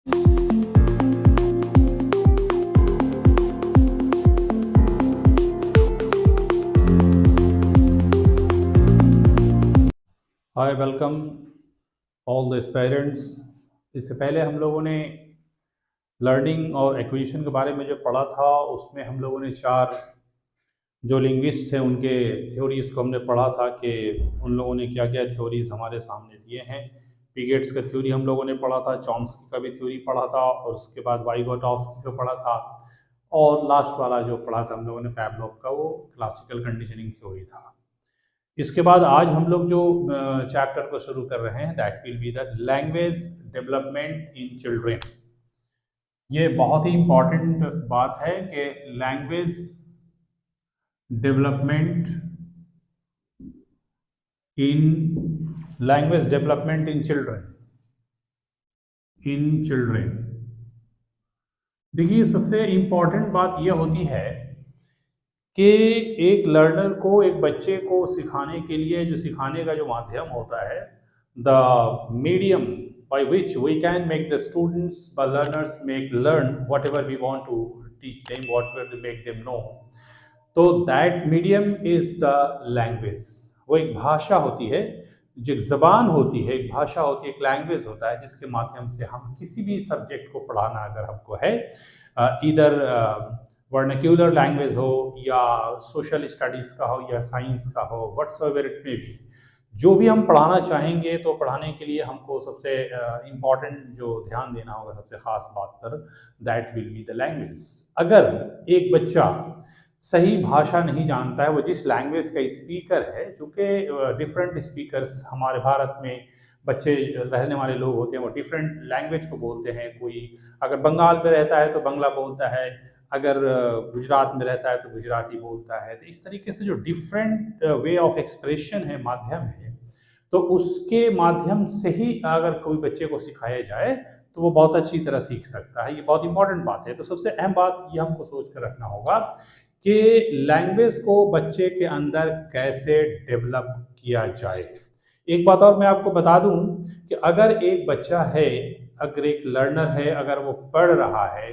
Hi welcome all the parents. इससे पहले हम लोगों ने लर्निंग और एक्विजिशन के बारे में जो पढ़ा था उसमें हम लोगों ने चार जो लिंग्विस्ट थे उनके थ्योरीज़ को हमने पढ़ा था कि उन लोगों ने क्या क्या थ्योरीज़ हमारे सामने दिए हैं। पिगेट्स का थ्योरी हम लोगों ने पढ़ा था, चॉम्स्की का भी थ्योरी पढ़ा था और उसके बाद वाइगोटॉस्की का पढ़ा था और लास्ट वाला जो पढ़ा था हम लोगों ने पैवलोव का, वो क्लासिकल कंडीशनिंग थ्योरी था। इसके बाद आज हम लोग जो चैप्टर को शुरू कर रहे हैं that will be the language development in children. ये बहुत ही इम्पॉर्टेंट बात है कि लैंग्वेज डेवलपमेंट इन चिल्ड्रेन। देखिए, सबसे इम्पॉर्टेंट बात यह होती है कि एक लर्नर को, एक बच्चे को सिखाने के लिए जो सिखाने का जो माध्यम होता है, the medium by which we can make the students, the learners learn whatever we want to teach them, whatever to make them know, तो that medium is the language। वो एक भाषा होती है, जो एक ज़बान होती है, एक भाषा होती है, एक लैंग्वेज होता है जिसके माध्यम से हम किसी भी सब्जेक्ट को पढ़ाना अगर हमको है, इधर वर्नाक्यूलर लैंग्वेज हो या सोशल स्टडीज़ का हो या साइंस का हो, व्हाट्सएवर इट मे बी, जो भी हम पढ़ाना चाहेंगे तो पढ़ाने के लिए हमको सबसे इम्पॉर्टेंट जो ध्यान देना होगा सबसे ख़ास बात पर, that will be the language. अगर एक बच्चा सही भाषा नहीं जानता है, वो जिस लैंग्वेज का स्पीकर है, चूँकि डिफरेंट स्पीकर्स हमारे भारत में बच्चे रहने वाले लोग होते हैं, वो डिफरेंट लैंग्वेज को बोलते हैं। कोई अगर बंगाल में रहता है तो बंगला बोलता है, अगर गुजरात में रहता है तो गुजराती बोलता है। तो इस तरीके से जो डिफरेंट वे ऑफ एक्सप्रेशन है, माध्यम है, तो उसके माध्यम से ही अगर कोई बच्चे को सिखाया जाए तो वो बहुत अच्छी तरह सीख सकता है। ये बहुत इंपॉर्टेंट बात है। तो सबसे अहम बात ये हमको सोच कर रखना होगा कि लैंग्वेज को बच्चे के अंदर कैसे डेवलप किया जाए। एक बात और मैं आपको बता दूं कि अगर एक बच्चा है, अगर एक लर्नर है, अगर वो पढ़ रहा है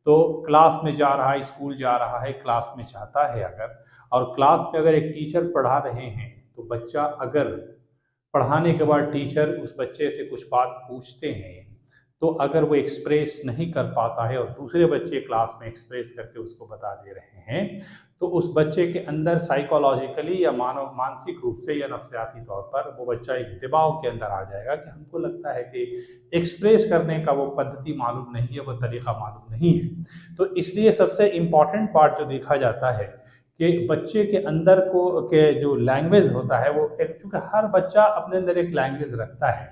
तो क्लास में जा रहा है, स्कूल जा रहा है, क्लास में जाता है अगर, और क्लास में अगर एक टीचर पढ़ा रहे हैं तो बच्चा अगर पढ़ाने के बाद टीचर उस बच्चे से कुछ बात पूछते हैं तो अगर वो एक्सप्रेस नहीं कर पाता है और दूसरे बच्चे क्लास में एक्सप्रेस करके उसको बता दे रहे हैं, तो उस बच्चे के अंदर साइकोलॉजिकली या मानसिक रूप से या नफ्सियाती तौर पर वो बच्चा एक दबाव के अंदर आ जाएगा कि हमको लगता है कि एक्सप्रेस करने का वो पद्धति मालूम नहीं है, वो तरीका मालूम नहीं है। तो इसलिए सबसे इम्पॉर्टेंट पार्ट जो देखा जाता है कि बच्चे के अंदर को के जो लैंग्वेज होता है, वो चूँकि हर बच्चा अपने अंदर एक लैंग्वेज रखता है।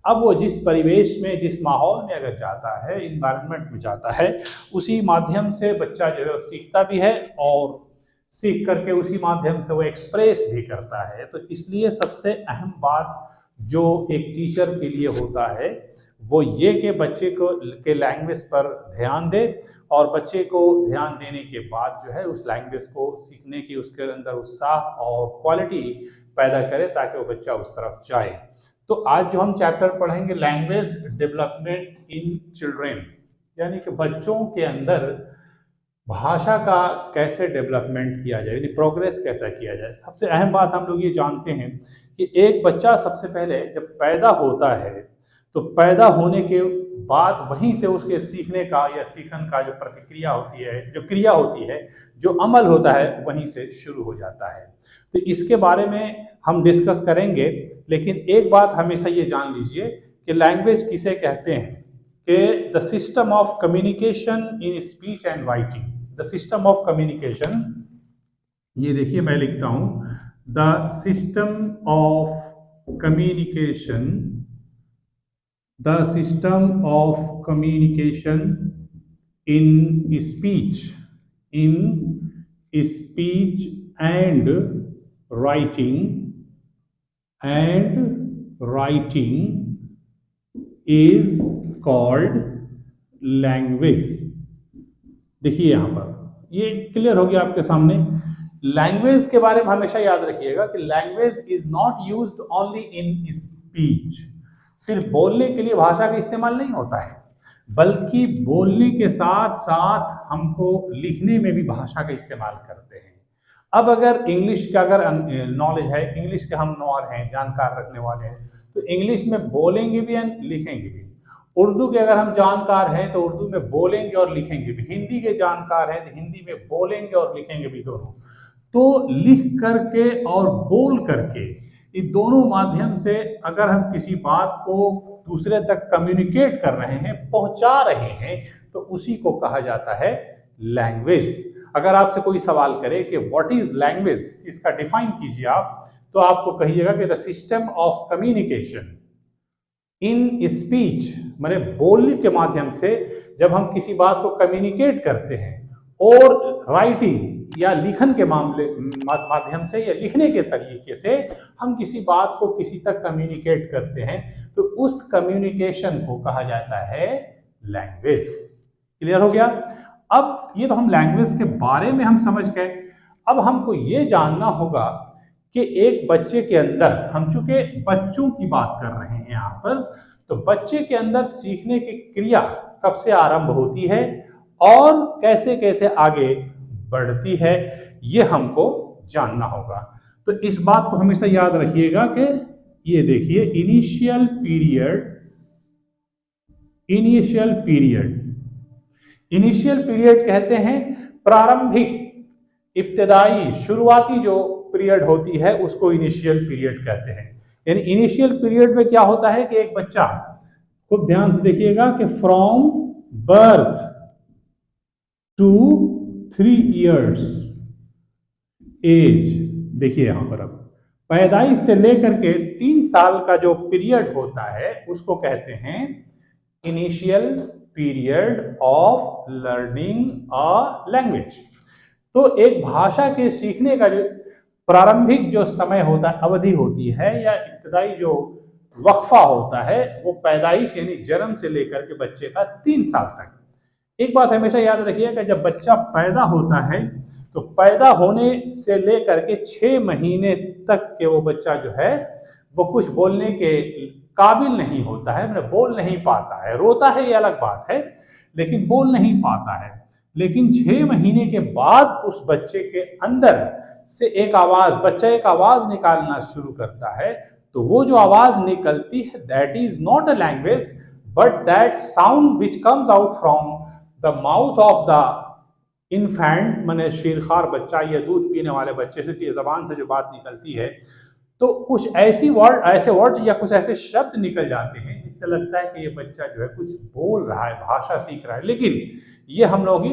अब वो जिस परिवेश में, जिस माहौल में अगर जाता है, इन्वायरमेंट में जाता है, उसी माध्यम से बच्चा जो है सीखता भी है और सीख करके उसी माध्यम से वो एक्सप्रेस भी करता है। तो इसलिए सबसे अहम बात जो एक टीचर के लिए होता है वो ये कि बच्चे को के लैंग्वेज पर ध्यान दे और बच्चे को ध्यान देने के बाद जो है उस लैंग्वेज को सीखने की उसके अंदर उत्साह और क्वालिटी पैदा करे ताकि वो बच्चा उस तरफ जाए। तो आज जो हम चैप्टर पढ़ेंगे लैंग्वेज डेवलपमेंट इन चिल्ड्रेन, यानी कि बच्चों के अंदर भाषा का कैसे डेवलपमेंट किया जाए, यानी प्रोग्रेस कैसा किया जाए। सबसे अहम बात हम लोग ये जानते हैं कि एक बच्चा सबसे पहले जब पैदा होता है तो पैदा होने के बाद वहीं से उसके सीखने का या सीखने का जो प्रतिक्रिया होती है, जो क्रिया होती है, जो अमल होता है, वहीं से शुरू हो जाता है। तो इसके बारे में हम डिस्कस करेंगे, लेकिन एक बात हमेशा ये जान लीजिए कि लैंग्वेज किसे कहते हैं, कि the system of communication in speech and writing. The system of communication, ये देखिए मैं लिखता हूँ, the system of communication, the system of communication in speech and writing is called language। देखिए यहाँ पर ये क्लियर हो गया आपके सामने। लैंग्वेज के बारे में हमेशा याद रखिएगा कि language is not used only in speech. सिर्फ बोलने के लिए भाषा का इस्तेमाल नहीं होता है। बल्कि बोलने के साथ साथ हमको लिखने में भी भाषा का इस्तेमाल करते हैं। अब अगर इंग्लिश का अगर नॉलेज है, इंग्लिश के हम नॉर हैं, जानकार रखने वाले हैं, तो इंग्लिश में बोलेंगे भी एंड लिखेंगे भी। उर्दू के अगर हम जानकार हैं तो उर्दू में बोलेंगे और लिखेंगे भी। हिंदी के जानकार हैं तो हिंदी में बोलेंगे और लिखेंगे भी दोनों। तो लिख करके और बोल करके इन दोनों माध्यम से अगर हम किसी बात को दूसरे तक कम्युनिकेट कर रहे हैं, पहुंचा रहे हैं, तो उसी को कहा जाता है लैंग्वेज। अगर आपसे कोई सवाल करे कि व्हाट इज लैंग्वेज, इसका डिफाइन कीजिए आप, तो आपको कहिएगा कि the system of communication in speech, माने बोलने के माध्यम से जब हम किसी बात को कम्युनिकेट करते हैं, और राइटिंग या लिखन के माध्यम से या लिखने के तरीके से हम किसी बात को किसी तक कम्युनिकेट करते हैं, तो उस कम्युनिकेशन को कहा जाता है लैंग्वेज। क्लियर हो गया? अब ये तो हम लैंग्वेज के बारे में हम समझ गए। अब हमको ये जानना होगा कि एक बच्चे के अंदर, हम चूंकि बच्चों की बात कर रहे हैं यहाँ पर, तो बच्चे के अंदर सीखने की क्रिया कब से आरंभ होती है और कैसे कैसे आगे बढ़ती है, ये हमको जानना होगा। तो इस बात को हमेशा याद रखिएगा कि ये देखिए इनिशियल पीरियड कहते हैं प्रारंभिक, इब्तदाई, शुरुआती जो पीरियड होती है उसको इनिशियल पीरियड कहते हैं। यानी इनिशियल पीरियड में क्या होता है कि एक बच्चा, खूब ध्यान से देखिएगा कि from birth to 3 years age, देखिए यहां पर अब पैदाइश से लेकर के 3 साल का जो पीरियड होता है उसको कहते हैं initial period of learning a language. तो एक भाषा के सीखने का जो प्रारंभिक जो समय होता है, अवधि होती है, या इब्तदाई जो वक्फा होता है, वो पैदाइश यानी जन्म से लेकर के बच्चे का 3 साल तक। एक बात हमेशा याद रखिए कि जब बच्चा पैदा होता है तो पैदा होने से लेकर के 6 महीने तक के वो बच्चा जो है वो कुछ बोलने के काबिल नहीं होता है, मतलब बोल नहीं पाता है। रोता है ये अलग बात है, लेकिन बोल नहीं पाता है। लेकिन 6 महीने के बाद उस बच्चे के अंदर से बच्चा एक आवाज निकालना शुरू करता है। तो वो जो आवाज निकलती है, that is not a language but that sound which comes out from the mouth of the infant, माने शीरखार बच्चा या दूध पीने वाले बच्चे से की जबान से जो बात निकलती है, तो कुछ ऐसे वर्ड या कुछ ऐसे शब्द निकल जाते हैं जिससे लगता है कि ये बच्चा जो है कुछ बोल रहा है, भाषा सीख रहा है। लेकिन ये हम लोगों की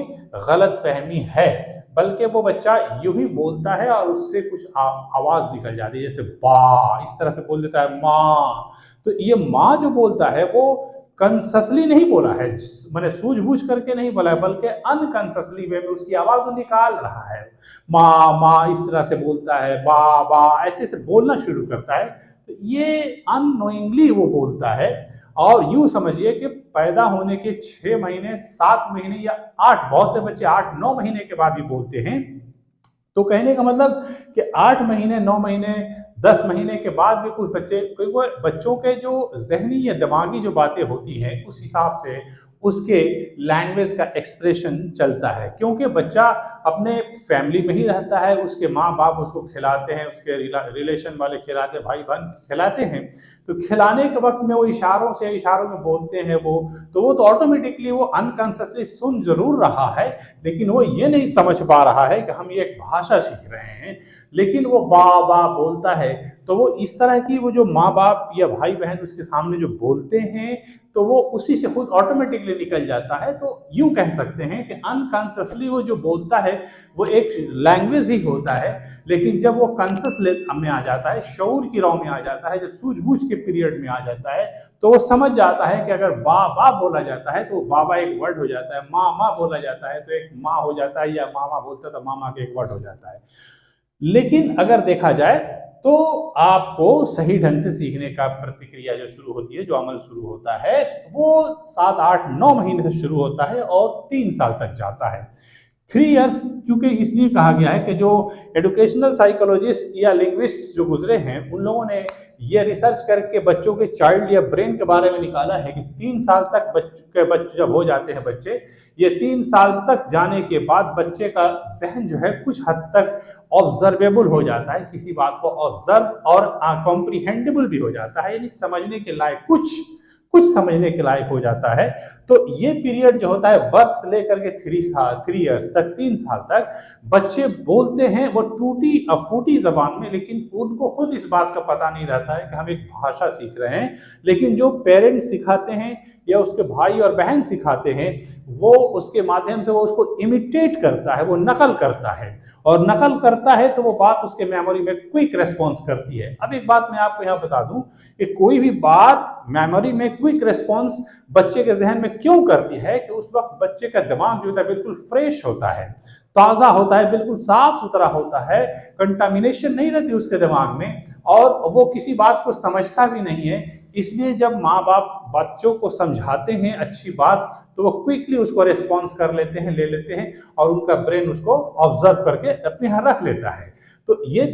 गलत फहमी है, बल्कि वो बच्चा यूं ही बोलता है और उससे कुछ आवाज निकल जाती है, जैसे बा, इस तरह से बोल देता है माँ। तो ये माँ जो बोलता है वो कंससली नहीं बोला है, मैंने सूझबूझ करके नहीं बोला है, बल्कि अनकंससली वे में उसकी आवाज वो निकाल रहा है। माँ माँ इस तरह से बोलता है, बा बा ऐसे से बोलना शुरू करता है। तो ये अननोइंगली वो बोलता है। और यूं समझिए कि पैदा होने के 6 महीने, 7 महीने या 8, बहुत से बच्चे 8-9 महीने के बाद भी बोलते हैं। तो कहने का मतलब कि 8 महीने, 9 महीने, 10 महीने के बाद भी कुछ बच्चों के जो जहनी या दिमागी जो बातें होती हैं उस हिसाब से उसके लैंग्वेज का एक्सप्रेशन चलता है, क्योंकि बच्चा अपने फैमिली में ही रहता है, उसके माँ बाप उसको खिलाते हैं, उसके रिलेशन वाले खिलाते हैं, भाई बहन खिलाते हैं। तो खिलाने के वक्त में वो इशारों में बोलते हैं तो वो तो ऑटोमेटिकली वो अनकॉन्शियसली सुन जरूर रहा है, लेकिन वो ये नहीं समझ पा रहा है कि हम ये एक भाषा सीख रहे हैं। लेकिन वो बा बा बोलता है, तो वो इस तरह की वो जो माँ बाप या भाई बहन उसके सामने जो बोलते हैं तो वो उसी से खुद ऑटोमेटिकली निकल जाता है। तो यूं कह सकते हैं कि अनकॉन्शियसली वो जो बोलता है वो एक लैंग्वेज ही होता है, लेकिन जब वो कॉन्शियस में आ जाता है, शऊर की रौ में आ जाता है, जब सूझबूझ के पीरियड में आ जाता है, तो वो समझ जाता है कि अगर बा बा बोला जाता है तो बाबा एक वर्ड हो जाता है, माँ माँ बोला जाता है तो एक माँ हो जाता है, या मामा बोलता तो मामा के एक वर्ड हो जाता है। लेकिन अगर देखा जाए तो आपको सही ढंग से सीखने का प्रतिक्रिया जो शुरू होती है, जो अमल शुरू होता है, वो 7, 8, 9 महीने से शुरू होता है और 3 साल तक जाता है। 3 इयर्स चूंकि इसलिए कहा गया है कि जो एजुकेशनल साइकोलॉजिस्ट या लिंग्विस्ट जो गुजरे हैं उन लोगों ने ये रिसर्च करके बच्चों के चाइल्ड या ब्रेन के बारे में निकाला है कि 3 साल तक बच्चे जब हो जाते हैं बच्चे, ये 3 साल तक जाने के बाद बच्चे का जहन जो है कुछ हद तक ऑब्जर्वेबल हो जाता है, किसी बात को ऑब्जर्व और कॉम्प्रिहेंडेबल भी हो जाता है, यानी समझने के लायक कुछ समझने के लायक हो जाता है। तो ये पीरियड जो होता है बर्थ से लेकर के 3 इयर्स तक, 3 साल तक बच्चे बोलते हैं वो टूटी फूटी जबान में, लेकिन उनको खुद इस बात का पता नहीं रहता है कि हम एक भाषा सीख रहे हैं, लेकिन जो पेरेंट्स सिखाते हैं या उसके भाई और बहन सिखाते हैं वो उसके माध्यम से वो उसको इमिटेट करता है, वो नकल करता है, और नकल करता है तो वो बात उसके मेमोरी में क्विक रेस्पॉन्स करती है। अब एक बात मैं आपको यहाँ बता दूं कि कोई भी बात मेमोरी में क्विक रेस्पॉन्स बच्चे के जहन में क्यों करती है कि उस वक्त बच्चे का दिमाग जो होता है बिल्कुल फ्रेश होता है, ताज़ा होता है, बिल्कुल साफ सुथरा होता है, कंटामिनेशन नहीं रहती उसके दिमाग में, और वो किसी बात को समझता भी नहीं है। इसलिए जब माँ बाप बच्चों को समझाते हैं अच्छी बात तो वो क्विकली उसको रेस्पॉन्स कर लेते हैं, ले लेते हैं, और उनका ब्रेन उसको ऑब्जर्व करके अपने यहाँ रख लेता है। तो ये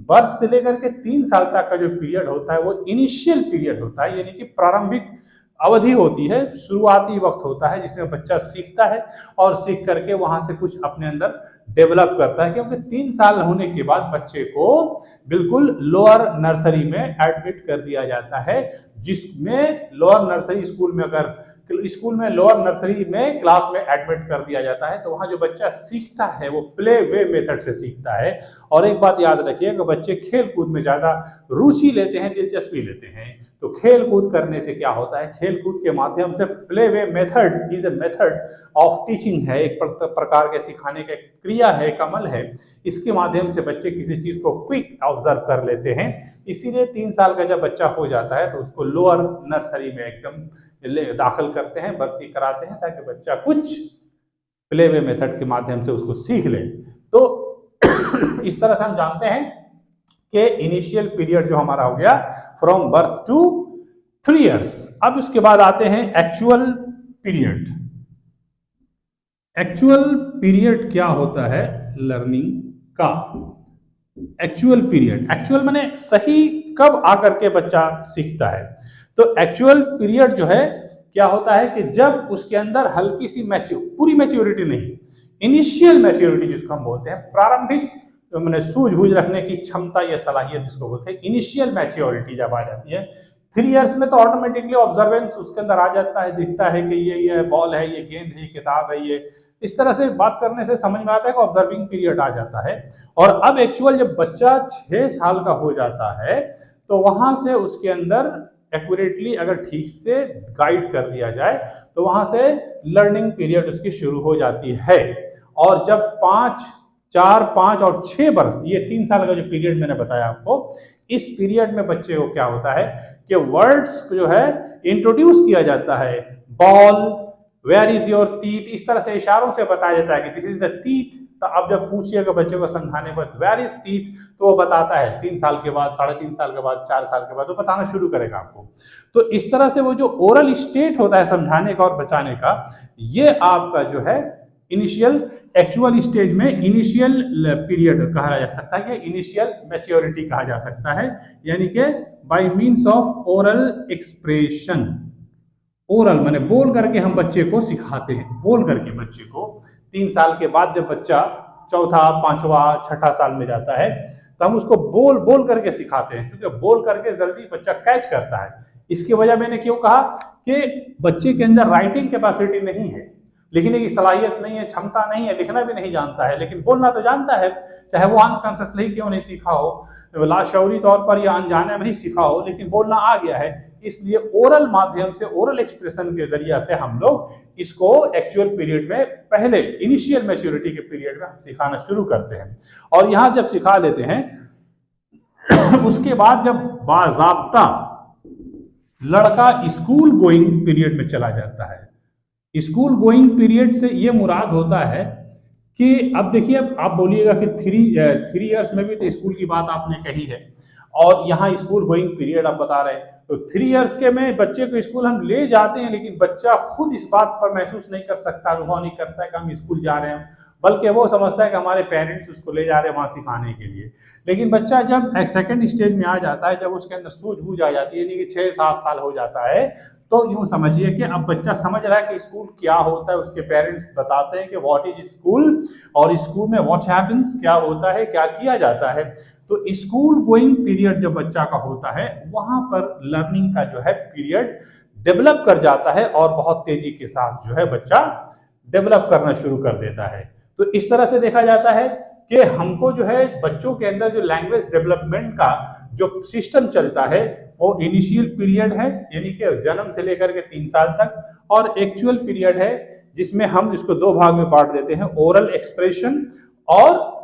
बर्थ से लेकर के 3 साल तक का जो पीरियड होता है वो इनिशियल पीरियड होता है, यानी कि प्रारंभिक अवधि होती है, शुरुआती वक्त होता है जिसमें बच्चा सीखता है और सीख करके वहां से कुछ अपने अंदर डेवलप करता है। क्योंकि 3 साल होने के बाद बच्चे को बिल्कुल लोअर नर्सरी में एडमिट कर दिया जाता है, जिसमें लोअर नर्सरी स्कूल में लोअर नर्सरी में क्लास में एडमिट कर दिया जाता है। तो वहाँ जो बच्चा सीखता है वो प्ले वे मेथड से सीखता है। और एक बात याद रखिए कि बच्चे खेल कूद में ज़्यादा रुचि लेते हैं, दिलचस्पी लेते हैं। तो खेल कूद करने से क्या होता है, खेल कूद के माध्यम से play way method is a method of teaching है, एक प्रकार के सिखाने का क्रिया है, एक अमल है। इसके माध्यम से बच्चे किसी चीज़ को क्विक ऑब्जर्व कर लेते हैं। इसीलिए 3 साल का जब बच्चा हो जाता है तो उसको लोअर नर्सरी में एकदम दाखिल करते हैं, भर्ती कराते हैं, ताकि बच्चा कुछ प्ले वे मेथड के माध्यम से उसको सीख ले। तो इस तरह से हम जानते हैं कि इनिशियल पीरियड जो हमारा हो गया फ्रॉम बर्थ टू 3 इयर्स। अब उसके बाद आते हैं एक्चुअल पीरियड। एक्चुअल पीरियड क्या होता है लर्निंग का? एक्चुअल पीरियड, एक्चुअल माने सही कब आकर के बच्चा सीखता है। तो एक्चुअल पीरियड जो है क्या होता है कि जब उसके अंदर हल्की सी पूरी मैच्योरिटी नहीं, इनिशियल मैच्योरिटी जिसको हम बोलते हैं, प्रारंभिक मैंने सूझबूझ रखने की क्षमता या सलाहियत जिसको बोलते हैं, इनिशियल मैच्योरिटी जब आ जाती है 3 इयर्स में, तो ऑटोमेटिकली ऑब्जर्वेंस उसके अंदर आ जाता है, दिखता है कि ये बॉल है, ये गेंद है, ये किताब है, ये इस तरह से बात करने से समझ में आता है कि ऑब्जर्विंग पीरियड आ जाता है। और अब एक्चुअल जब बच्चा 6 साल का हो जाता है तो वहां से उसके अंदर एक्यूरेटली अगर ठीक से गाइड कर दिया जाए तो वहां से लर्निंग पीरियड उसकी शुरू हो जाती है। और जब 4, 5 और 6 वर्ष, ये 3 साल का जो पीरियड मैंने बताया आपको, इस पीरियड में बच्चे को क्या होता है कि वर्ड्स जो है इंट्रोड्यूस किया जाता है। Ball, where is your teeth, इस तरह से इशारों से बताया जाता है कि दिस इज द टीथ। तो अब जब पूछिएगा बच्चे को समझाने पर वेयर इज टीथ, तो वो बताता है 3 साल के बाद, 3.5 साल के बाद, 4 साल के बाद वो बताना शुरू करेगा आपको। तो इस तरह से वो जो ओरल स्टेट होता है समझाने का और बचाने का, ये आपका जो है इनिशियल एक्चुअल स्टेज में इनिशियल पीरियड कहा जा सकता है, या इनिशियल मैच्योरिटी कहा जा सकता है, यानी कि by means of oral expression. Oral माने बोल करके हम बच्चे को सिखाते हैं, बोल करके बच्चे को 3 साल के बाद जब बच्चा 4था, 5वां, 6ठा साल में जाता है तो हम उसको बोल करके सिखाते हैं, क्योंकि बोल करके जल्दी बच्चा कैच करता है। इसकी वजह मैंने क्यों कहा कि बच्चे के अंदर राइटिंग कैपेसिटी नहीं है, लिखने की सलाहियत नहीं है, क्षमता नहीं है, लिखना भी नहीं जानता है, लेकिन बोलना तो जानता है, चाहे वो अनकॉन्शियसली क्यों नहीं सीखा हो, लाशऊरी तौर पर या अनजाने में ही सीखा हो, लेकिन बोलना आ गया है। इसलिए ओरल माध्यम से, ओरल एक्सप्रेशन के जरिए से हम लोग इसको एक्चुअल पीरियड में, पहले इनिशियल मैच्योरिटी के पीरियड में हम सिखाना शुरू करते हैं। और यहाँ जब सिखा लेते हैं उसके बाद जब बाज़ाब्ता लड़का स्कूल गोइंग पीरियड में चला जाता है। स्कूल गोइंग पीरियड से ये मुराद होता है कि अब देखिए, अब आप बोलिएगा कि 3 इयर्स में भी तो स्कूल की बात आपने कही है, और यहाँ स्कूल गोइंग पीरियड आप बता रहे हैं। तो 3 इयर्स के में बच्चे को स्कूल हम ले जाते हैं, लेकिन बच्चा खुद इस बात पर महसूस नहीं कर सकता, अनुभव नहीं करता है कि हम स्कूल जा रहे हैं। बल्कि वो समझता है कि हमारे पेरेंट्स उसको ले जा रहे हैं वहाँ सिखाने के लिए। लेकिन बच्चा जब सेकंड स्टेज में आ जाता है, जब उसके अंदर सूझबूझ आ जाती है, यानी कि 6-7 साल हो जाता है, तो यूं समझिए कि अब बच्चा समझ रहा है कि स्कूल क्या होता है। उसके पेरेंट्स बताते हैं कि व्हाट इज स्कूल, और स्कूल में व्हाट हैपेंस, क्या होता है, क्या किया जाता है। तो स्कूल गोइंग पीरियड जब बच्चा का होता है, वहां पर लर्निंग का जो है पीरियड डेवलप कर जाता है और बहुत तेजी के साथ जो है बच्चा डेवलप करना शुरू कर देता है। तो इस तरह से देखा जाता है कि हमको जो है बच्चों के अंदर जो लैंग्वेज डेवलपमेंट का जो सिस्टम चलता है वो इनिशियल पीरियड है, यानी कि जन्म से लेकर के 3 साल तक, और एक्चुअल पीरियड है जिसमें हम इसको 2 भाग में बांट देते हैं, ओरल एक्सप्रेशन और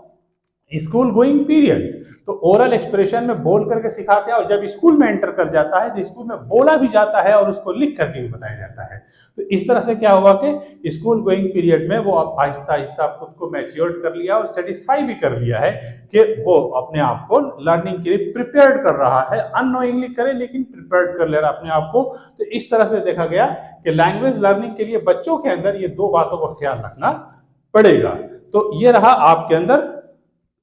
स्कूल गोइंग पीरियड। तो ओरल एक्सप्रेशन में बोल करके सिखाते हैं, और जब स्कूल में एंटर कर जाता है तो स्कूल में बोला भी जाता है और उसको लिख करके भी बताया जाता है। तो इस तरह से क्या हुआ कि स्कूल गोइंग पीरियड में वो अब आहिस्ता आहिस्ता खुद को मैच्योर्ड कर लिया और सेटिस्फाई भी कर लिया है कि वो अपने आप को लर्निंग के लिए प्रिपेयर्ड कर रहा है, अननोइंगली करे लेकिन प्रिपेयर्ड कर ले रहा है अपने आप को। तो इस तरह से देखा गया कि लैंग्वेज लर्निंग के लिए बच्चों के अंदर ये 2 बातों का ख्याल रखना पड़ेगा। तो ये रहा आपके अंदर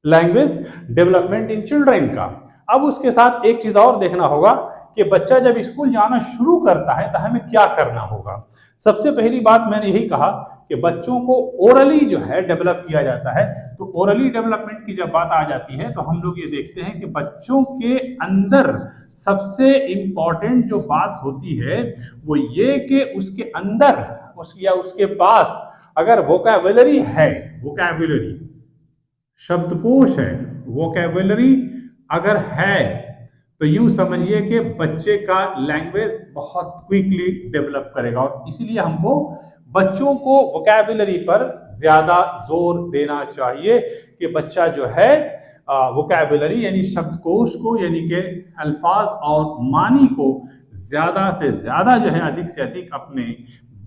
लैंग्वेज डेवलपमेंट इन चिल्ड्रन का। अब उसके साथ एक चीज और देखना होगा कि बच्चा जब स्कूल जाना शुरू करता है तो हमें क्या करना होगा। सबसे पहली बात मैंने यही कहा कि बच्चों को ओरली जो है डेवलप किया जाता है। तो ओरली डेवलपमेंट की जब बात आ जाती है तो हम लोग ये देखते हैं कि बच्चों के अंदर सबसे इंपॉर्टेंट जो बात होती है वो ये कि उसके अंदर उसके पास अगर वोकैबुलरी है, वोकैबुलरी शब्दकोश है, वोकैबुलरी अगर है, तो यूं समझिए कि बच्चे का लैंग्वेज बहुत क्विकली डेवलप करेगा। और इसीलिए हमको बच्चों को वोकैबुलरी पर ज्यादा जोर देना चाहिए कि बच्चा जो है वोकैबुलरी यानी शब्दकोश को, यानी कि अल्फाज और मानी को ज्यादा से ज्यादा जो है अधिक से अधिक अपने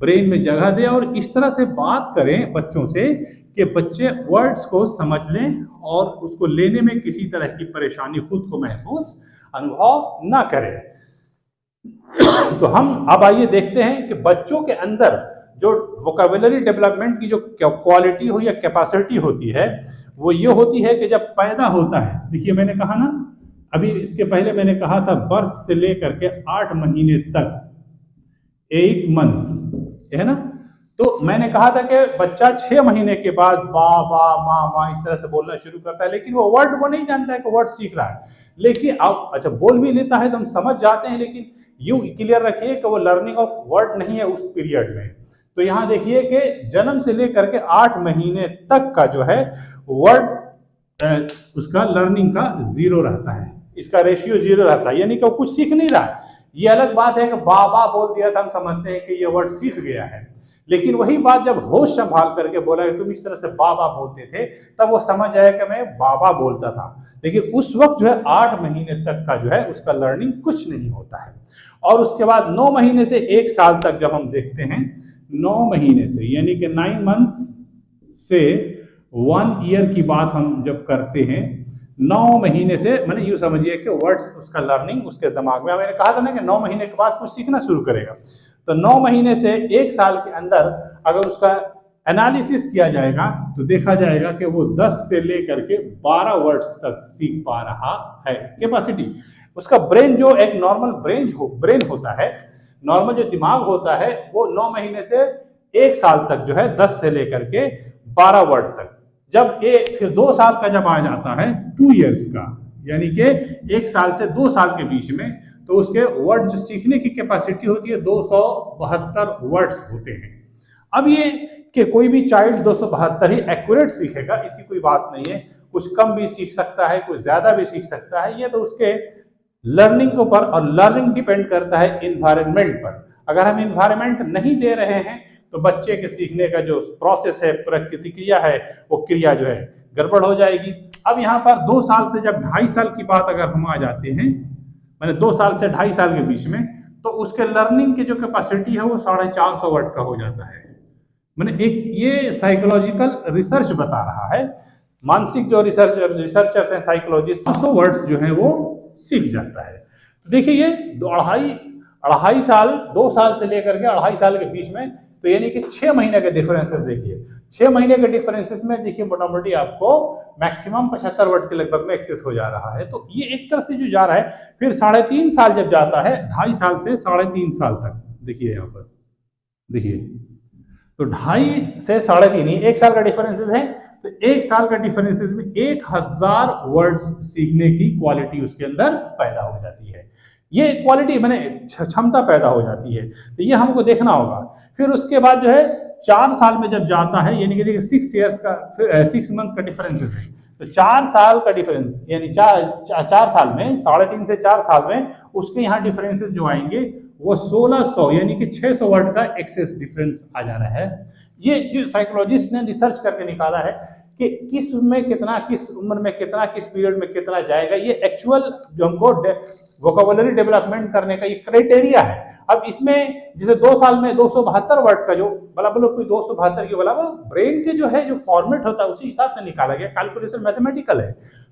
ब्रेन में जगह दे, और इस तरह से बात करें बच्चों से कि बच्चे वर्ड्स को समझ लें और उसको लेने में किसी तरह की परेशानी खुद को महसूस अनुभव ना करें। तो हम अब आइए देखते हैं कि बच्चों के अंदर जो वोकैबुलरी डेवलपमेंट की जो क्वालिटी हो या कैपेसिटी होती है वो ये होती है कि जब पैदा होता है, देखिए मैंने कहा ना अभी इसके पहले मैंने कहा था बर्थ से लेकर के 8 महीने तक, 8 मंथ्स है ना। तो मैंने कहा था कि बच्चा 6 महीने के बाद बा बा माँ माँ इस तरह से बोलना शुरू करता है, लेकिन वो वर्ड वो नहीं जानता है कि वर्ड सीख रहा है। लेकिन अब अच्छा बोल भी लेता है तो हम समझ जाते हैं, लेकिन यूं क्लियर रखिए कि वो लर्निंग ऑफ वर्ड नहीं है उस पीरियड में। तो यहाँ देखिए कि जन्म से लेकर के 8 महीने तक का जो है वर्ड उसका लर्निंग का 0 रहता है, इसका रेशियो 0 रहता है, यानी कि वो कुछ सीख नहीं रहा है। ये अलग बात है कि बाबा बोल दिया था हम समझते हैं कि ये वर्ड सीख गया है, लेकिन वही बात जब होश संभाल करके बोला कि तुम इस तरह से बाबा बोलते थे तब वो समझ आया कि मैं बाबा बोलता था। लेकिन उस वक्त जो है 8 महीने तक का जो है उसका लर्निंग कुछ नहीं होता है। और उसके बाद 9 महीने से 1 साल तक जब हम देखते हैं, 9 महीने से यानी कि 9 मंथ्स से 1 ईयर की बात हम जब करते हैं, 9 महीने से मैंने यूँ समझिए कि वर्ड्स उसका लर्निंग उसके दिमाग में, मैंने कहा था ना कि 9 महीने के बाद कुछ सीखना शुरू करेगा। तो 9 महीने से 1 साल के अंदर अगर उसका एनालिसिस किया जाएगा तो देखा जाएगा कि वो 10 से लेकर के 12 वर्ड्स तक सीख पा रहा है। कैपेसिटी उसका ब्रेन जो एक नॉर्मल ब्रेन होता है, नॉर्मल जो दिमाग होता है वो 9 महीने से 1 साल तक जो है 10 से लेकर के 12 वर्ड तक, जब ये फिर 2 साल का जब आ जाता है 2 इयर्स का, यानी कि 1 साल से 2 साल के बीच में, तो उसके वर्ड जो सीखने की कैपेसिटी होती है 272 वर्ड्स होते हैं। अब ये कि कोई भी चाइल्ड 272 ही एक्यूरेट सीखेगा ऐसी कोई बात नहीं है, कुछ कम भी सीख सकता है, कुछ ज्यादा भी सीख सकता है, ये तो उसके लर्निंग के ऊपर, और लर्निंग डिपेंड करता है इन्वायरमेंट पर। अगर हम इन्वायरमेंट नहीं दे रहे हैं तो बच्चे के सीखने का जो प्रोसेस है, प्रतिक्रिया है, वो क्रिया जो है गड़बड़ हो जाएगी। अब यहाँ पर 2 साल से जब 2.5 साल की बात अगर हम आ जाते हैं, मैंने 2 साल से 2.5 साल के बीच में, तो उसके लर्निंग की जो कैपेसिटी है वो 450 वर्ड का हो जाता है। मैंने एक ये साइकोलॉजिकल रिसर्च बता रहा है, मानसिक जो रिसर्चर्स हैं साइकोलॉजिस्ट, 100 वर्ड्स जो है वो सीख जाता है। तो देखिए ये 2.5 साल, 2 साल से लेकर के 2.5 साल के बीच में, तो यानी कि 6 महीने के डिफरेंसेस देखिए, 6 महीने के डिफरेंसेस में देखिए मोटामोटी आपको मैक्सिमम 75 वर्ड के लगभग में एक्सेस हो जा रहा है। तो ये एक तरह से जो जा रहा है, फिर 3.5 साल जब जाता है, 2.5 साल से 3.5 साल तक, देखिए यहाँ पर देखिए, तो 2.5 से 3.5 1 साल का डिफरेंसेस है। तो 1 साल का डिफरेंसेस में 1000 वर्ड्स सीखने की क्वालिटी उसके अंदर पैदा हो जाती है। ये क्वालिटी मैंने क्षमता पैदा हो जाती है, तो ये हमको देखना होगा। फिर उसके बाद जो है 4 साल में जब जाता है, यानी कि देखिए 6 मंथ का डिफरेंसेस है, तो 4 साल का डिफरेंस यानी 4 साल में 3.5 से 4 साल में उसके यहाँ डिफरेंसेस जो आएंगे वो 1600 यानी कि 600 वर्ड का एक्सेस डिफरेंस आ जा रहा है। ये जो साइकोलॉजिस्ट ने रिसर्च करके निकाला है कि किस उम्र में कितना, किस उम्र में कितना, किस पीरियड में कितना जाएगा, ये एक्चुअल जो हमको वोकैबुलरी डेवलपमेंट करने का ये क्राइटेरिया है। अब इसमें जैसे 2 साल में 272 वर्ड का जो बराबर कोई 272 के बराबर ब्रेन के जो है जो फॉर्मेट होता है उसी हिसाब से निकाला गया, कैलकुलेशन मैथमेटिकल है।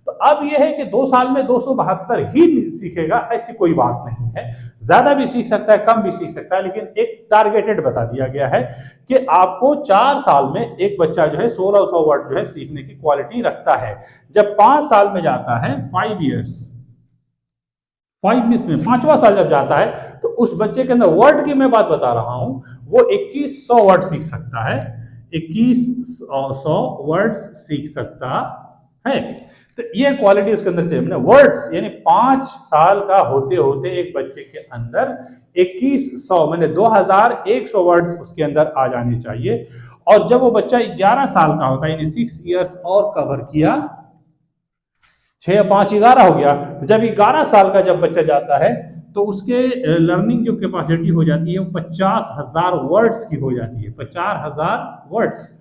तो अब यह है कि 2 साल में 272 ही सीखेगा ऐसी कोई बात नहीं है, ज्यादा भी सीख सकता है, कम भी सीख सकता है, लेकिन एक टारगेटेड बता दिया गया है कि आपको 4 साल में एक बच्चा जो है 1600 वर्ड जो है सीखने की क्वालिटी रखता है। जब 5 साल में जाता है, 5 इयर्स में 5वां साल जब जाता है, तो उस बच्चे के अंदर वर्ड की मैं बात बता रहा हूं, वो 2100 वर्ड सीख सकता है, 2100 वर्ड्स सीख सकता है। तो ये क्वालिटी उसके अंदर चाहिए। वर्ड्स यानी 5 साल का होते होते एक बच्चे के अंदर 2100 मैंने 2100 वर्ड्स उसके अंदर आ जाने चाहिए। और जब वो बच्चा 11 साल का होता है, यानी 6 इयर्स और कवर किया, 6 5 11 हो गया, तो जब 11 साल का जब बच्चा जाता है तो उसके लर्निंग जो कैपेसिटी हो जाती है वो 50,000 वर्ड्स की हो जाती है। 50,000 वर्ड्स।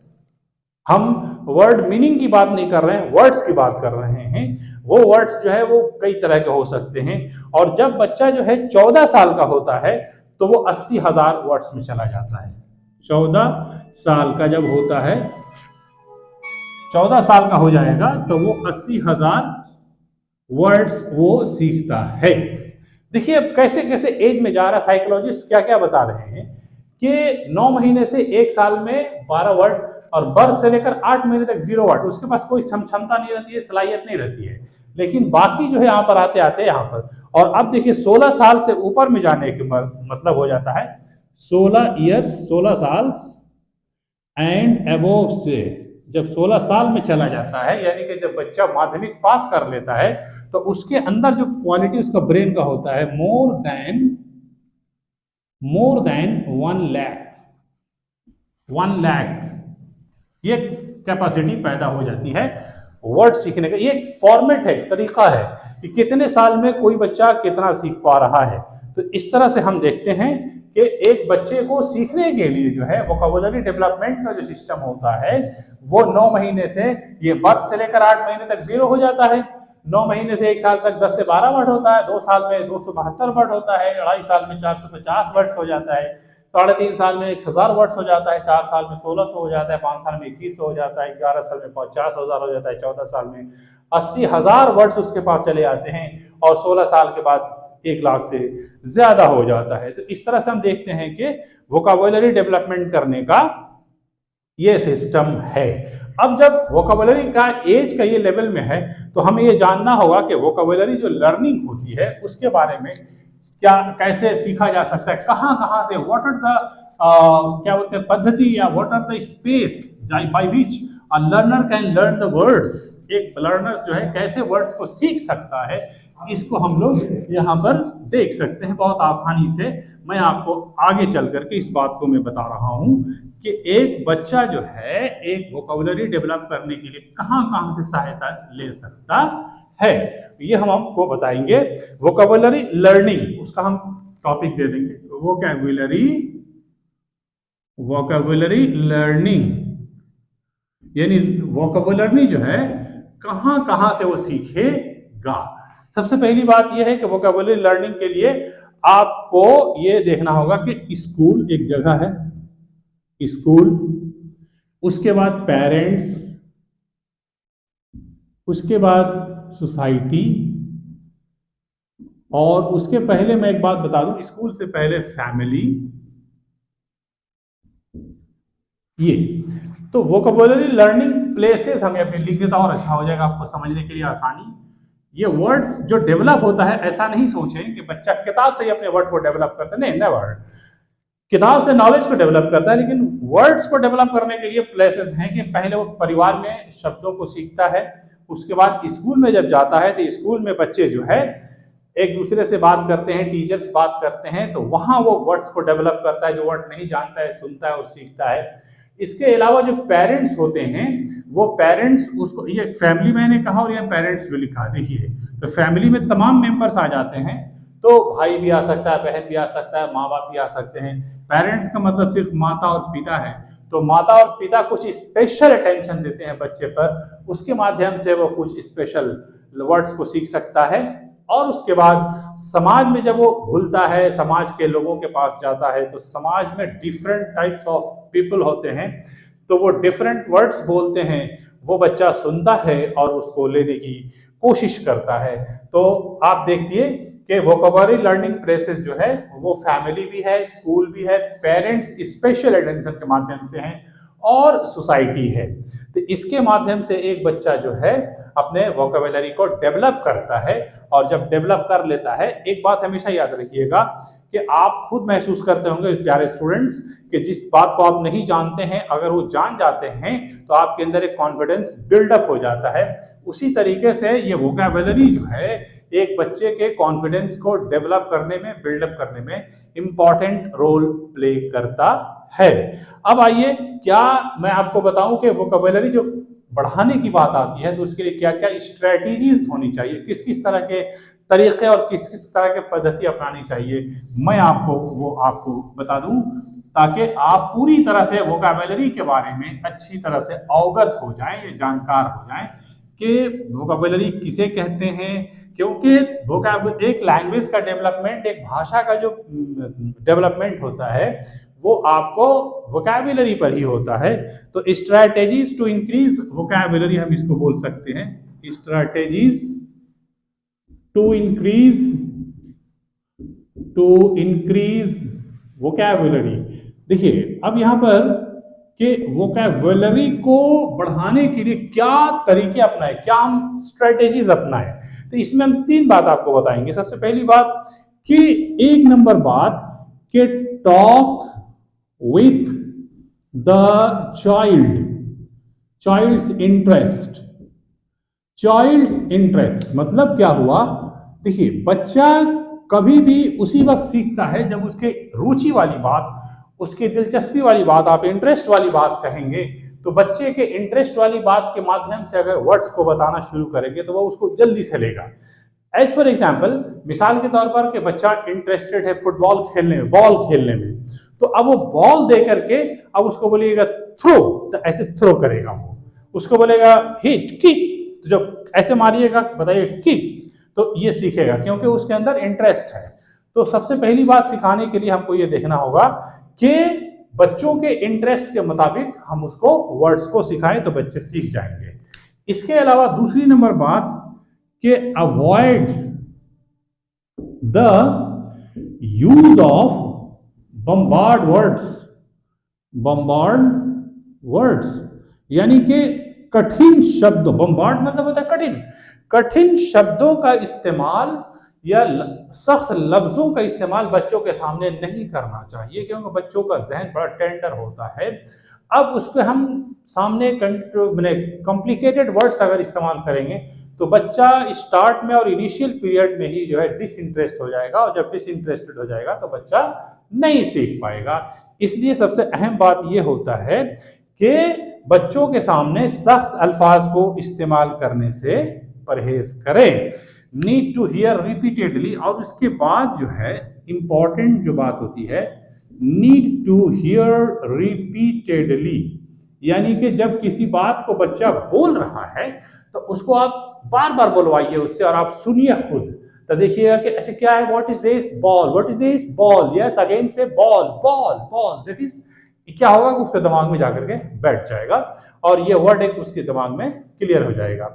हम वर्ड मीनिंग की बात नहीं कर रहे हैं, वर्ड्स की बात कर रहे हैं। वो वर्ड्स जो है वो कई तरह के हो सकते हैं। और जब बच्चा जो है 14 साल का होता है तो वो 80,000 वर्ड्स में चला जाता है। 14 साल का जब होता है, 14 साल का हो जाएगा तो वो 80,000 वर्ड्स वो सीखता है। देखिए अब कैसे कैसे एज में जा रहा, साइकोलॉजिस्ट क्या क्या बता रहे हैं कि 9 महीने से 1 साल में 12 वर्ड, और बर्थ से लेकर 8 महीने तक 0 वर्ड। उसके पास कोई क्षमता नहीं रहती है, सलाहियत नहीं रहती है, लेकिन बाकी जो है यहाँ पर आते आते यहाँ पर। और अब देखिए 16 साल से ऊपर में जाने के मतलब हो जाता है 16 ईयर्स, 16 साल एंड अबोव से जब 16 साल में चला जाता है, यानी कि जब बच्चा माध्यमिक पास कर लेता है, तो उसके अंदर जो क्वालिटी उसका ब्रेन का होता है मोर देन 1 लाख ये कैपेसिटी पैदा हो जाती है वर्ड सीखने का। ये फॉर्मेट है, तरीका है कि कितने साल में कोई बच्चा कितना सीख पा रहा है। तो इस तरह से हम देखते हैं कि एक बच्चे को सीखने के लिए जो है वोकैबुलरी डेवलपमेंट का जो सिस्टम होता है वो 9 महीने से, ये बर्थ से लेकर 8 महीने तक 0 हो जाता है, 9 महीने से 1 साल तक 10 से 12 वर्ड होता है, 2 साल में 272 वर्ड होता है, 2.5 साल में 450 वर्ड्स हो जाता है, 3.5 साल में 1000 वर्ड्स हो जाता है, 4 साल में 1600 हो जाता है, 5 साल में 2100 हो जाता है, 11 साल में 50,000 हो जाता है, 14 साल में 80,000 वर्ड्स उसके पास चले आते हैं, और 16 साल के बाद 1 लाख से ज्यादा हो जाता है। तो इस तरह से हम देखते हैं कि वोकैबुलरी डेवलपमेंट करने का ये सिस्टम है। अब जब वोकैबुलरी का एज का ये लेवल में है, तो हमें ये जानना होगा कि वोकैबुलरी जो लर्निंग होती है उसके बारे में क्या, कैसे सीखा जा सकता है, कहाँ कहाँ से, व्हाट आर द क्या बोलते हैं पद्धति, या what are the space by which a learner can learn the words. एक लर्नर जो है कैसे वर्ड्स को सीख सकता है, इसको हम लोग यहाँ पर देख सकते हैं बहुत आसानी से। मैं आपको आगे चल करके इस बात को मैं बता रहा हूँ कि एक बच्चा जो है एक वोकैबुलरी डेवलप करने के लिए कहाँ कहाँ से सहायता ले सकता है, ये हम आपको बताएंगे। वोकैबुलरी लर्निंग उसका हम टॉपिक दे देंगे, वोकैबुलरी लर्निंग, यानी वोकैबुलरी जो है कहाँ कहाँ से वो सीखेगा। सबसे पहली बात यह है कि वोकैबुलरी लर्निंग के लिए आपको ये देखना होगा कि स्कूल एक जगह है, स्कूल, उसके बाद पेरेंट्स, उसके बाद सोसाइटी, और उसके पहले मैं एक बात बता दूं, स्कूल से पहले फैमिली, ये तो वोकैबुलरी लर्निंग प्लेसेस हम यहाँ पे लिख देता और अच्छा हो जाएगा आपको समझने के लिए आसानी। ये वर्ड्स जो डेवलप होता है, ऐसा नहीं सोचें कि बच्चा किताब से ही अपने वर्ड को डेवलप करता है, नहीं, नेवर। किताब से नॉलेज को डेवलप करता है, लेकिन वर्ड्स को डेवलप करने के लिए प्लेसेस हैं कि पहले वो परिवार में शब्दों को सीखता है, उसके बाद स्कूल में जब जाता है तो स्कूल में बच्चे जो है एक दूसरे से बात करते हैं, टीचर्स बात करते हैं, तो वहां वो वर्ड्स को डेवलप करता है, जो वर्ड नहीं जानता है सुनता है और सीखता है। इसके अलावा जो पेरेंट्स होते हैं, वो पेरेंट्स उसको, ये फैमिली मैंने कहा और ये पेरेंट्स भी लिखा, देखिए तो फैमिली में तमाम मेंबर्स आ जाते हैं, तो भाई भी आ सकता है, बहन भी आ सकता है, माँ बाप भी आ सकते हैं। पेरेंट्स का मतलब सिर्फ माता और पिता है, तो माता और पिता कुछ स्पेशल अटेंशन देते हैं बच्चे पर, उसके माध्यम से वो कुछ स्पेशल वर्ड्स को सीख सकता है। और उसके बाद समाज में जब वो घुलता है, समाज के लोगों के पास जाता है, तो समाज में डिफरेंट टाइप्स ऑफ पीपल होते हैं, तो वो डिफरेंट वर्ड्स बोलते हैं, वो बच्चा सुनता है और उसको लेने की कोशिश करता है। तो आप देखिए कि वोकैबुलरी लर्निंग प्लेसेस जो है वो फैमिली भी है, स्कूल भी है, पेरेंट्स स्पेशल अटेंशन के माध्यम से हैं, और सोसाइटी है। तो इसके माध्यम से एक बच्चा जो है अपने वोकैबुलरी को डेवलप करता है, और जब डेवलप कर लेता है, एक बात हमेशा याद रखिएगा कि आप खुद महसूस करते होंगे प्यारे स्टूडेंट्स कि जिस बात को आप नहीं जानते हैं, अगर वो जान जाते हैं तो आपके अंदर एक कॉन्फिडेंस बिल्डअप हो जाता है। उसी तरीके से ये वोकैबुलरी जो है एक बच्चे के कॉन्फिडेंस को डेवलप करने में, बिल्डअप करने में इंपॉर्टेंट रोल प्ले करता है। अब आइए, क्या मैं आपको बताऊं कि वोकैबुलरी जो बढ़ाने की बात आती है तो उसके लिए क्या क्या स्ट्रेटजीज होनी चाहिए, किस किस तरह के तरीके और किस किस तरह के पद्धति अपनानी चाहिए, मैं आपको बता दूं, ताकि आप पूरी तरह से वोकैबुलरी के बारे में अच्छी तरह से अवगत हो जाएं, जानकार हो जाएं कि वोकैबुलरी किसे कहते हैं। क्योंकि एक लैंग्वेज का डेवलपमेंट, एक भाषा का जो डेवलपमेंट होता है, वो आपको वोकैबुलरी पर ही होता है। तो स्ट्रैटेजीज टू इंक्रीज वोकैबुलरी हम इसको बोल सकते हैं, स्ट्रैटेजीज टू इंक्रीज वोकैबुलरी। देखिए अब यहां पर कि वोकैबुलरी को बढ़ाने के लिए क्या तरीके अपनाएं, क्या हम स्ट्रेटेजीज अपनाएं, तो इसमें हम तीन बात आपको बताएंगे। सबसे पहली बात कि एक नंबर बात कि talk with the child's interest मतलब क्या हुआ, देखिए बच्चा कभी भी उसी वक्त सीखता है जब उसके रुचि वाली बात, उसकी दिलचस्पी वाली बात, आप इंटरेस्ट वाली बात कहेंगे, तो बच्चे के इंटरेस्ट वाली बात के माध्यम से अगर वर्ड्स को बताना शुरू करेंगे तो वो उसको जल्दी से लेगा। एज फॉर एग्जाम्पल, मिसाल के तौर पर कि बच्चा इंटरेस्टेड है फुटबॉल खेलने में, बॉल खेलने में, तो अब वो बॉल दे करके अब उसको बोलिएगा थ्रो, तो ऐसे थ्रो करेगा वो। उसको बोलेगा हिट, किक, तो जब ऐसे मारिएगा, बताइए किक, तो ये सीखेगा क्योंकि उसके अंदर इंटरेस्ट है। तो सबसे पहली बात सिखाने के लिए हमको ये देखना होगा कि बच्चों के इंटरेस्ट के मुताबिक हम उसको वर्ड्स को सिखाएं तो बच्चे सीख जाएंगे। इसके अलावा दूसरी नंबर बात कि avoid the use of bombard words, यानी कि कठिन शब्द, बम्बार्ड मतलब होता है कठिन शब्दों का इस्तेमाल या सख्त लफ्जों का इस्तेमाल बच्चों के सामने नहीं करना चाहिए, क्योंकि बच्चों का जहन बड़ा टेंडर होता है। अब उसके हम सामने कॉम्प्लिकेटेड वर्ड्स अगर इस्तेमाल करेंगे तो बच्चा स्टार्ट में और इनिशियल पीरियड में ही जो है डिसइंटरेस्ट हो जाएगा, और जब डिसइंटरेस्टेड हो जाएगा तो बच्चा नहीं सीख पाएगा। इसलिए सबसे अहम बात यह होता है कि बच्चों के सामने सख्त अल्फाज को इस्तेमाल करने से परहेज करें। नीड टू हियर रिपीटेडली, और उसके बाद जो है इंपॉर्टेंट जो बात होती है, नीड टू हियर रिपीटेडली, यानी कि जब किसी बात को बच्चा बोल रहा है तो उसको आप बार बार बोलवाइए उससे, और आप सुनिए खुद, तो देखिएगा कि ऐसे क्या है, what is this ball, what is this ball, yes again say ball ball ball, that is, क्या होगा कि उसके दिमाग में जाकर के बैठ जाएगा और ये वर्ड एक उसके दिमाग में क्लियर हो जाएगा।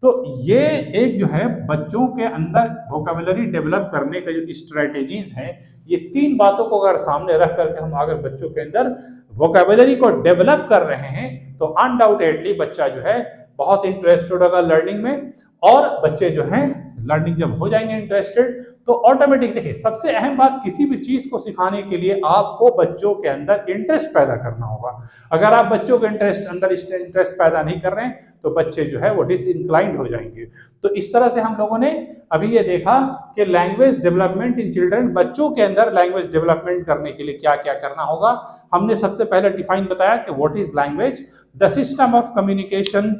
तो ये एक जो है बच्चों के अंदर वोकेबुलरी डेवलप करने का जो स्ट्रेटेजीज हैं, ये 3 बातों को अगर सामने रख करके हम अगर बच्चों के अंदर वोकेबुलरी को डेवलप कर रहे हैं तो अनडाउटेडली बच्चा जो है बहुत इंटरेस्टेड होगा लर्निंग में। और बच्चे जो हैं लर्निंग जब हो जाएंगे इंटरेस्टेड तो ऑटोमेटिक, देखिए सबसे अहम बात, किसी भी चीज को सिखाने के लिए आपको बच्चों के अंदर इंटरेस्ट पैदा करना होगा। अगर आप बच्चों के इंटरेस्ट पैदा नहीं कर रहे हैं तो बच्चे जो है वो डिसइंक्लाइंड हो जाएंगे। तो इस तरह से हम लोगों ने अभी ये देखा कि लैंग्वेज डेवलपमेंट इन चिल्ड्रन, बच्चों के अंदर लैंग्वेज डेवलपमेंट करने के लिए क्या क्या करना होगा। हमने सबसे पहले डिफाइन बताया कि what is language, the system of communication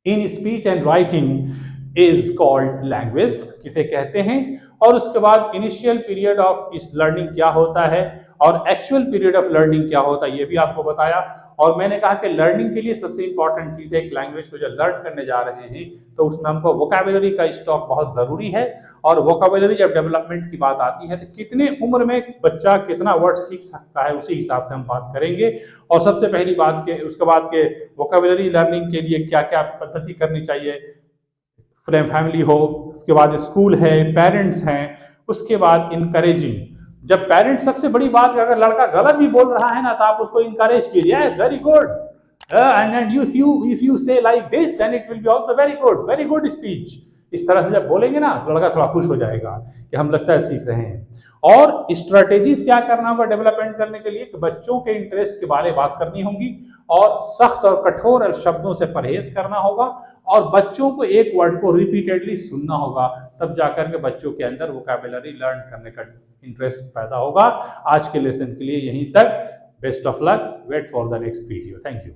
in speech and writing is called language, किसे कहते हैं। और उसके बाद इनिशियल पीरियड ऑफ इस लर्निंग क्या होता है और एक्चुअल पीरियड ऑफ लर्निंग क्या होता है, ये भी आपको बताया। और मैंने कहा कि लर्निंग के लिए सबसे इंपॉर्टेंट चीज़ है, एक लैंग्वेज को जब लर्न करने जा रहे हैं तो उसमें हमको वोकैबुलरी का स्टॉक बहुत ज़रूरी है। और वोकैबुलरी जब डेवलपमेंट की बात आती है तो कितने उम्र में बच्चा कितना वर्ड सीख सकता है, उसी हिसाब से हम बात करेंगे। और सबसे पहली बात के उसके बाद के वोकैबुलरी लर्निंग के लिए क्या क्या पद्धति करनी चाहिए, फैमिली हो, उसके बाद स्कूल है, पेरेंट्स हैं, उसके बाद इनकरेजिंग। जब पेरेंट्स, सबसे बड़ी बात, अगर लड़का गलत भी बोल रहा है ना तो आप उसको इनकरेज कीजिए, yes very good, and if you say like this then it will be also very good speech. इस तरह से जब बोलेंगे ना तो लड़का थोड़ा खुश हो जाएगा कि हम लगता है सीख रहे हैं। और स्ट्रेटेजीज क्या करना होगा डेवलपमेंट करने के लिए, बच्चों के इंटरेस्ट के बारे में बात करनी होगी और सख्त और कठोर शब्दों से परहेज करना होगा और बच्चों को एक वर्ड को रिपीटेडली सुनना होगा, तब जाकर के बच्चों के अंदर वोकैबुलरी लर्न करने का इंटरेस्ट पैदा होगा। आज के लेसन के लिए यहीं तक, best of luck, wait for the next video, thank you.